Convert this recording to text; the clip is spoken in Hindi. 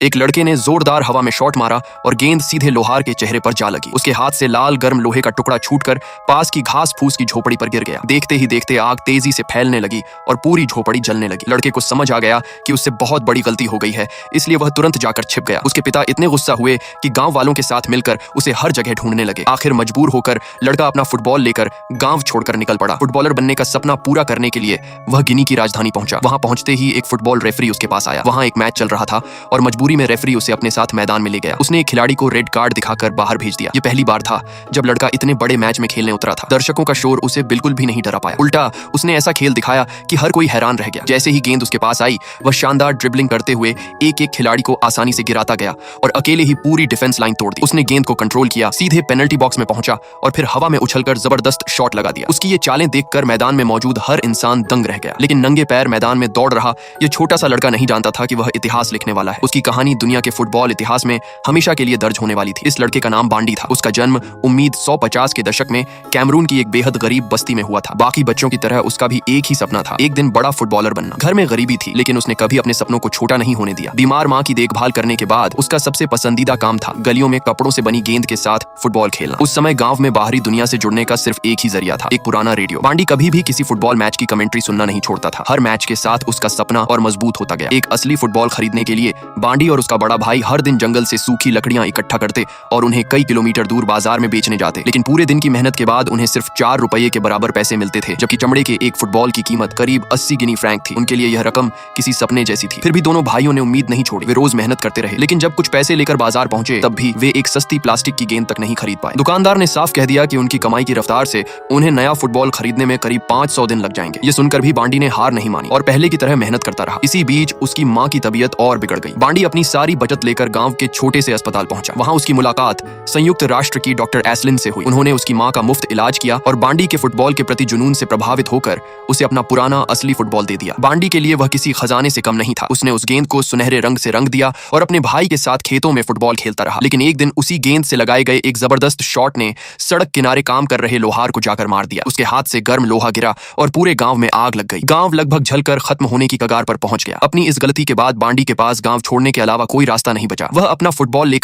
एक लड़के ने जोरदार हवा में शॉट मारा और गेंद सीधे लोहार के चेहरे पर जा लगी। उसके हाथ से लाल गर्म लोहे का टुकड़ा छूटकर पास की घास फूस की झोपड़ी पर गिर गया। देखते ही देखते आग तेजी से फैलने लगी और पूरी झोपड़ी जलने लगी। लड़के को समझ आ गया कि उससे बहुत बड़ी गलती हो गई है, इसलिए वह तुरंत जाकर छिप गया। उसके पिता इतने गुस्सा हुए कि गांव वालों के साथ मिलकर उसे हर जगह ढूंढने लगे। आखिर मजबूर होकर लड़का अपना फुटबॉल लेकर गांव छोड़कर निकल पड़ा। फुटबॉलर बनने का सपना पूरा करने के लिए वह गिनी की राजधानी पहुंचा। वहां पहुंचते ही एक फुटबॉल रेफरी उसके पास आया। वहां एक मैच चल रहा था और मजबूरी में रेफरी उसे अपने साथ मैदान में ले गया। उसने एक खिलाड़ी को रेड कार्ड दिखाकर बाहर भेज दिया। ये पहली बार था जब लड़का इतने बड़े मैच में खेलने उतरा था। दर्शकों का शोर उसे बिल्कुल भी नहीं डरा पाया। उल्टा उसने ऐसा खेल दिखाया कि हर कोई हैरान रह गया। जैसे ही गेंद उसके पास आई, वह शानदार ड्रिबलिंग करते हुए एक एक खिलाड़ी को आसानी से गिराता गया और अकेले ही पूरी डिफेंस लाइन तोड़ दी। उसने गेंद को कंट्रोल किया, सीधे पेनल्टी बॉक्स में पहुंचा और फिर हवा में उछलकर जबरदस्त शॉट लगा दिया। उसकी ये चालें देखकर मैदान में मौजूद हर इंसान दंग रह गया। लेकिन नंगे पैर मैदान में दौड़ रहा ये छोटा सा लड़का नहीं जानता था कि वह इतिहास लिखने वाला है। उसकी कहानी दुनिया के फुटबॉल इतिहास में हमेशा के लिए दर्ज होने वाली थी। इस लड़के का नाम बांडी था। उसका जन्म उम्मीद 150 के दशक में कैमरून की एक बेहद गरीब बस्ती में हुआ था। बाकी बच्चों की तरह उसका भी एक ही सपना था, एक दिन बड़ा फुटबॉलर बनना। घर में गरीबी थी, लेकिन उसने कभी अपने सपनों को छोटा नहीं होने दिया। बीमार माँ की देखभाल करने के बाद उसका सबसे पसंदीदा काम था गलियों में कपड़ों से बनी गेंद के साथ फुटबॉल खेलना। उस समय गांव में बाहरी दुनिया से जुड़ने का सिर्फ एक ही जरिया था, एक पुराना रेडियो। बांडी कभी भी किसी फुटबॉल मैच की कमेंट्री सुनना नहीं छोड़ता था। हर मैच के साथ उसका सपना और मजबूत होता गया। एक असली फुटबॉल खरीदने के लिए बांडी और उसका बड़ा भाई हर दिन जंगल से सूखी लकड़ियां इकट्ठा करते और उन्हें कई किलोमीटर दूर बाजार में बेचने जाते। लेकिन पूरे दिन की मेहनत के बाद उन्हें सिर्फ 4 रुपये के बराबर पैसे मिलते थे, जबकि चमड़े के एक फुटबॉल की कीमत करीब 80 गिनी फ्रैंक थी। उनके लिए यह रकम किसी सपने जैसी थी। फिर भी दोनों भाइयों ने उम्मीद नहीं छोड़ी। वे रोज मेहनत करते रहे, लेकिन जब कुछ पैसे लेकर बाजार पहुंचे तब भी वे एक सस्ती प्लास्टिक की गेंद तक नहीं खरीद पाए। दुकानदार ने साफ कह दिया कि उनकी कमाई की रफ्तार से उन्हें नया फुटबॉल खरीदने में करीब 500 दिन लग जाएंगे। ये सुनकर भी बांडी ने हार नहीं मानी और पहले की तरह मेहनत करता रहा। इसी बीच उसकी माँ की तबीयत और बिगड़ गई। बांडी अपनी सारी बचत लेकर गांव के छोटे से अस्पताल पहुंचा। वहां उसकी मुलाकात संयुक्त राष्ट्र की डॉक्टर एस्लिन से हुई। उन्होंने उसकी माँ का मुफ्त इलाज किया और बांडी के फुटबॉल के प्रति जुनून से प्रभावित होकर उसे अपना पुराना असली फुटबॉल दे दिया। बांडी के लिए वह किसी खजाने से कम नहीं था। उसने उस गेंद को सुनहरे रंग से रंग दिया और अपने भाई के साथ खेतों में फुटबॉल खेलता रहा। लेकिन एक दिन उसी गेंद से लगाए गए एक जबरदस्त शॉट ने सड़क किनारे काम कर रहे लोहार को जाकर मार दिया। उसके हाथ से गर्म लोहा गिरा और पूरे गांव में आग लग गई। गांव लगभग जलकर खत्म होने की कगार पर पहुंच गया। अपनी इस गलती के बाद बांडी के पास गांव छोड़ने के अलावा कोई रास्ता नहीं बचा। वह अपना फुटबॉल लेकर